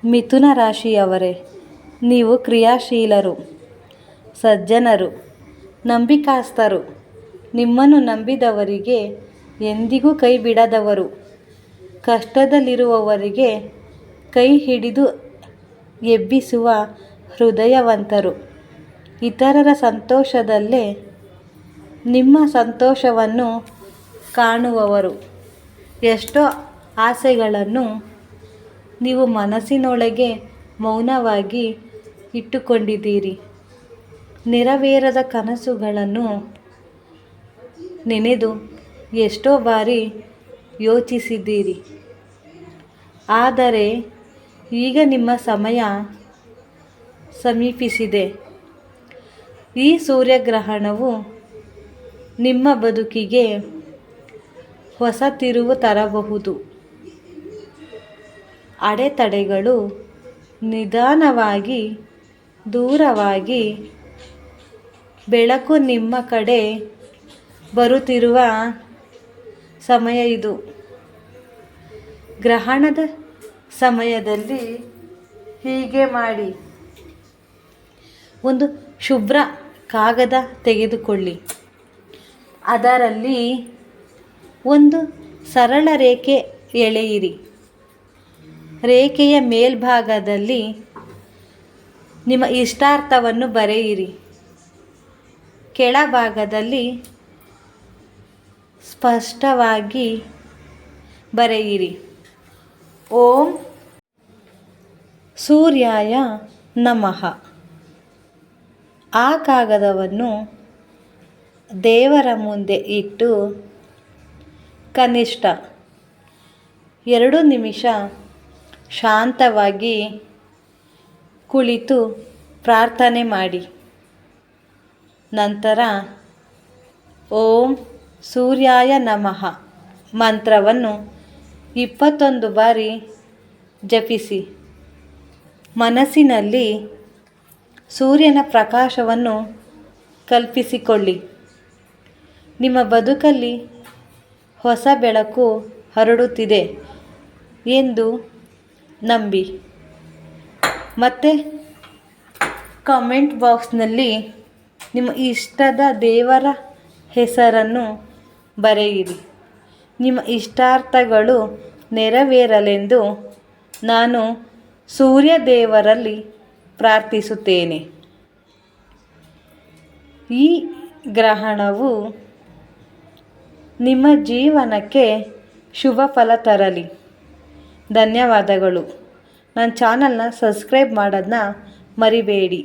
ಮಿಥುನ ರಾಶಿಯವರೇ, ನೀವು ಕ್ರಿಯಾಶೀಲರು, ಸಜ್ಜನರು, ನಂಬಿಕಸ್ಥರು. ನಿಮ್ಮನ್ನು ನಂಬಿದವರಿಗೆ ಎಂದಿಗೂ ಕೈ ಬಿಡದವರು, ಕಷ್ಟದಲ್ಲಿರುವವರಿಗೆ ಕೈ ಹಿಡಿದು ಎಬ್ಬಿಸುವ ಹೃದಯವಂತರು, ಇತರರ ಸಂತೋಷದಲ್ಲೇ ನಿಮ್ಮ ಸಂತೋಷವನ್ನು ಕಾಣುವವರು. ಎಷ್ಟೋ ಆಸೆಗಳನ್ನು ನೀವು ಮನಸ್ಸಿನೊಳಗೆ ಮೌನವಾಗಿ ಇಟ್ಟುಕೊಂಡಿದ್ದೀರಿ. ನೆರವೇರದ ಕನಸುಗಳನ್ನು ನೆನೆದು ಎಷ್ಟೋ ಬಾರಿ ಯೋಚಿಸಿದ್ದೀರಿ. ಆದರೆ ಈಗ ನಿಮ್ಮ ಸಮಯ ಸಮೀಪಿಸಿದೆ. ಈ ಸೂರ್ಯಗ್ರಹಣವು ನಿಮ್ಮ ಬದುಕಿಗೆ ಹೊಸ ತಿರುವು ತರಬಹುದು. ಅಡೆತಡೆಗಳು ನಿಧಾನವಾಗಿ ದೂರವಾಗಿ ಬೆಳಕು ನಿಮ್ಮ ಕಡೆ ಬರುತ್ತಿರುವ ಸಮಯ ಇದು. ಗ್ರಹಣದ ಸಮಯದಲ್ಲಿ ಹೀಗೆ ಮಾಡಿ. ಒಂದು ಶುಭ್ರ ಕಾಗದ ತೆಗೆದುಕೊಳ್ಳಿ. ಅದರಲ್ಲಿ ಒಂದು ಸರಳ ರೇಖೆ ಎಳೆಯಿರಿ. ರೇಖೆಯ ಮೇಲ್ಭಾಗದಲ್ಲಿ ನಿಮ್ಮ ಇಷ್ಟಾರ್ಥವನ್ನು ಬರೆಯಿರಿ. ಕೆಳಭಾಗದಲ್ಲಿ ಸ್ಪಷ್ಟವಾಗಿ ಬರೆಯಿರಿ, ಓಂ ಸೂರ್ಯಾಯ ನಮಃ. ಆ ಕಾಗದವನ್ನು ದೇವರ ಮುಂದೆ ಇಟ್ಟು ಕನಿಷ್ಠ 2 ನಿಮಿಷ ಶಾಂತವಾಗಿ ಕುಳಿತು ಪ್ರಾರ್ಥನೆ ಮಾಡಿ. ನಂತರ ಓಂ ಸೂರ್ಯಾಯ ನಮಃ ಮಂತ್ರವನ್ನು 21 ಬಾರಿ ಜಪಿಸಿ. ಮನಸ್ಸಿನಲ್ಲಿ ಸೂರ್ಯನ ಪ್ರಕಾಶವನ್ನು ಕಲ್ಪಿಸಿಕೊಳ್ಳಿ. ನಿಮ್ಮ ಬದುಕಲ್ಲಿ ಹೊಸ ಬೆಳಕು ಹರಡುತ್ತಿದೆ ಎಂದು ನಂಬಿ. ಮತ್ತು ಕಾಮೆಂಟ್ ಬಾಕ್ಸ್ನಲ್ಲಿ ನಿಮ್ಮ ಇಷ್ಟದ ದೇವರ ಹೆಸರನ್ನು ಬರೆಯಿರಿ. ನಿಮ್ಮ ಇಷ್ಟಾರ್ಥಗಳು ನೆರವೇರಲೆಂದು ನಾನು ಸೂರ್ಯ ದೇವರಲ್ಲಿ ಪ್ರಾರ್ಥಿಸುತ್ತೇನೆ. ಈ ಗ್ರಹಣವು ನಿಮ್ಮ ಜೀವನಕ್ಕೆ ಶುಭ ಫಲ ತರಲಿ. ಧನ್ಯವಾದಗಳು. ನನ್ನ ಚಾನಲ್ನ ಸಬ್ಸ್ಕ್ರೈಬ್ ಮಾಡೋದನ್ನ ಮರಿಬೇಡಿ.